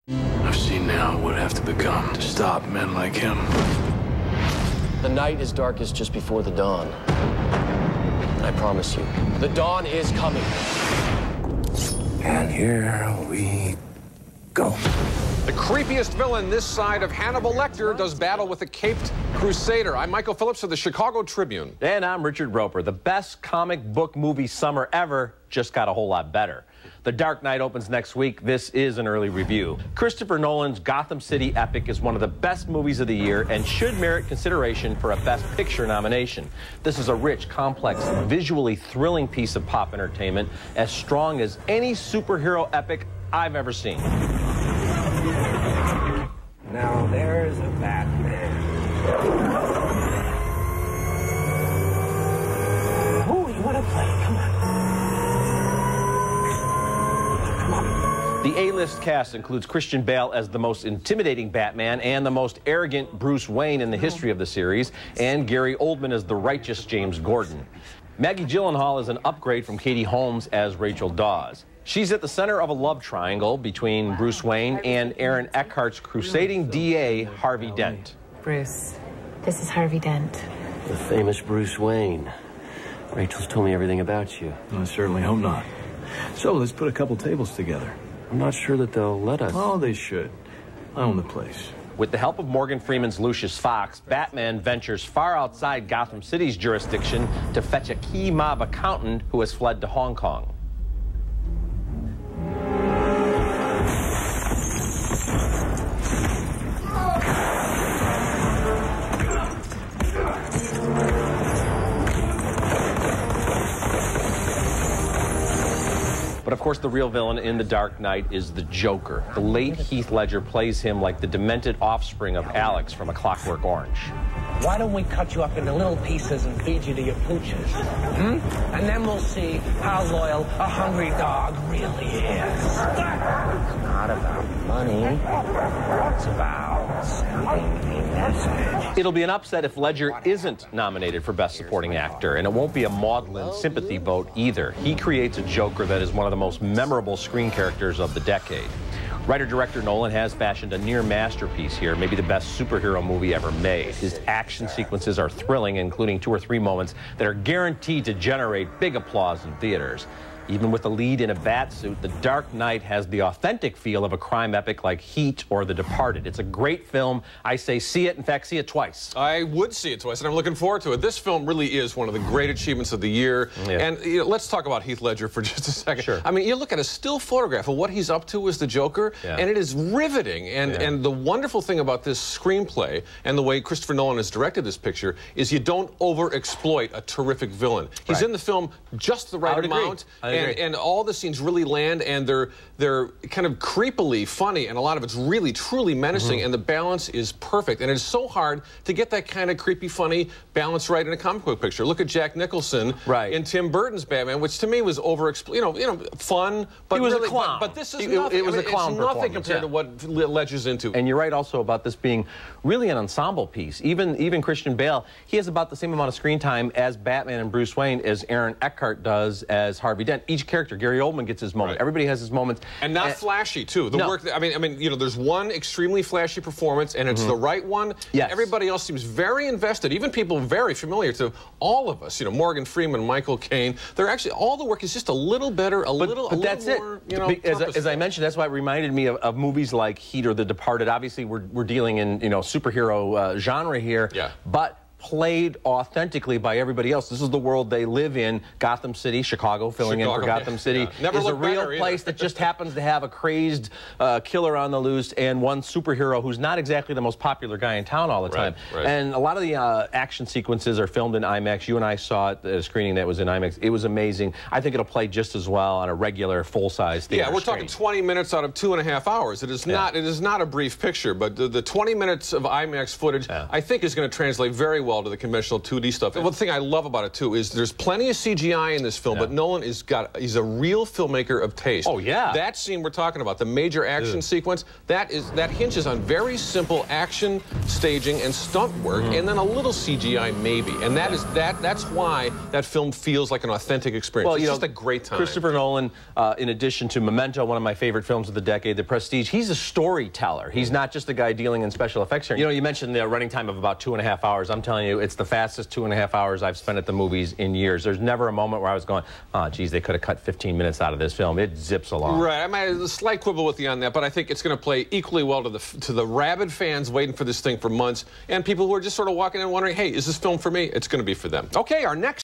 I've seen now what would have to become to stop men like him. The night is darkest just before the dawn. I promise you, the dawn is coming. And here we go. The creepiest villain this side of Hannibal Lecter does battle with a caped crusader. I'm Michael Phillips of the Chicago Tribune. And I'm Richard Roeper. The best comic book movie summer ever just got a whole lot better. The Dark Knight opens next week. This is an early review. Christopher Nolan's Gotham City epic is one of the best movies of the year and should merit consideration for a Best Picture nomination. This is a rich, complex, visually thrilling piece of pop entertainment, as strong as any superhero epic I've ever seen. Now there's a Batman. Oh, you want to play? Come on. The A-list cast includes Christian Bale as the most intimidating Batman and the most arrogant Bruce Wayne in the history of the series, and Gary Oldman as the righteous James Gordon. Maggie Gyllenhaal is an upgrade from Katie Holmes as Rachel Dawes. She's at the center of a love triangle between Bruce Wayne and Aaron Eckhart's crusading DA, Harvey Dent. Bruce, this is Harvey Dent. The famous Bruce Wayne. Rachel's told me everything about you. I certainly hope not. So let's put a couple tables together. I'm not sure that they'll let us. Oh, they should. I own the place. With the help of Morgan Freeman's Lucius Fox, Batman ventures far outside Gotham City's jurisdiction to fetch a key mob accountant who has fled to Hong Kong. But of course, the real villain in The Dark Knight is the Joker. The late Heath Ledger plays him like the demented offspring of Alex from A Clockwork Orange. Why don't we cut you up into little pieces and feed you to your pooches? And then we'll see how loyal a hungry dog really is. It's not about money. It's about sending a message. It'll be an upset if Ledger isn't nominated for Best Supporting Actor, and it won't be a maudlin sympathy vote either. He creates a Joker that is one of the most memorable screen characters of the decade. Writer-director Nolan has fashioned a near masterpiece here, maybe the best superhero movie ever made. His action sequences are thrilling, including 2 or 3 moments that are guaranteed to generate big applause in theaters. Even with the lead in a bat suit, The Dark Knight has the authentic feel of a crime epic like Heat or The Departed. It's a great film. I say see it. In fact, see it twice. I would see it twice, and I'm looking forward to it. This film really is one of the great achievements of the year. Yeah. And let's talk about Heath Ledger for just a second. Sure. I mean, you look at a still photograph of what he's up to as the Joker, and it is riveting. And the wonderful thing about this screenplay and the way Christopher Nolan has directed this picture is you don't overexploit a terrific villain. He's in the film just the right amount. And all the scenes really land, and they're kind of creepily funny, and a lot of it's really, truly menacing, and the balance is perfect. And it's so hard to get that kind of creepy, funny balance right in a comic book picture. Look at Jack Nicholson in Tim Burton's Batman, which to me was fun, but he was really, a clown. but this is nothing. It was a clown it's nothing compared to what Ledger's into. And you're right also about this being really an ensemble piece. Even Christian Bale, he has about the same amount of screen time as Batman and Bruce Wayne as Aaron Eckhart does as Harvey Dent. Each character, Gary Oldman gets his moment. Everybody has his moments. And not flashy, too. The work, I mean, there's one extremely flashy performance, and it's the right one. Yes. Everybody else seems very invested, even people very familiar to all of us. Morgan Freeman, Michael Caine. They're actually, all the work is just a little better, a little more, as I mentioned, that's why it reminded me of movies like Heat or The Departed. Obviously, we're dealing in, superhero genre here. But played authentically by everybody else. This is the world they live in. Gotham City, Chicago, filling in for Gotham City, is a real place that just happens to have a crazed killer on the loose and one superhero who's not exactly the most popular guy in town all the time. And a lot of the action sequences are filmed in IMAX. You and I saw it at a screening that was in IMAX. It was amazing. I think it'll play just as well on a regular full-size theater. Yeah, we're talking 20 minutes out of 2.5 hours. It is not. It is not a brief picture, but the 20 minutes of IMAX footage, I think, is going to translate very well well to the conventional 2D stuff. One thing I love about it, too, is there's plenty of CGI in this film, but Nolan he's a real filmmaker of taste. Oh, yeah. That scene we're talking about, the major action sequence, that hinges on very simple action, staging, and stunt work, and then a little CGI maybe. And that's why that film feels like an authentic experience. Well, it's just a great time. Christopher Nolan, in addition to Memento, one of my favorite films of the decade, The Prestige, he's a storyteller. He's not just a guy dealing in special effects here. You know, you mentioned the running time of about 2.5 hours. I'm telling you, it's the fastest 2.5 hours I've spent at the movies in years. There's never a moment where I was going, oh, geez, they could have cut 15 minutes out of this film. It zips along. Right. I might have a slight quibble with you on that, but I think it's going to play equally well to the rabid fans waiting for this thing for months and people who are just sort of walking in wondering, hey, is this film for me? It's going to be for them. Okay, our next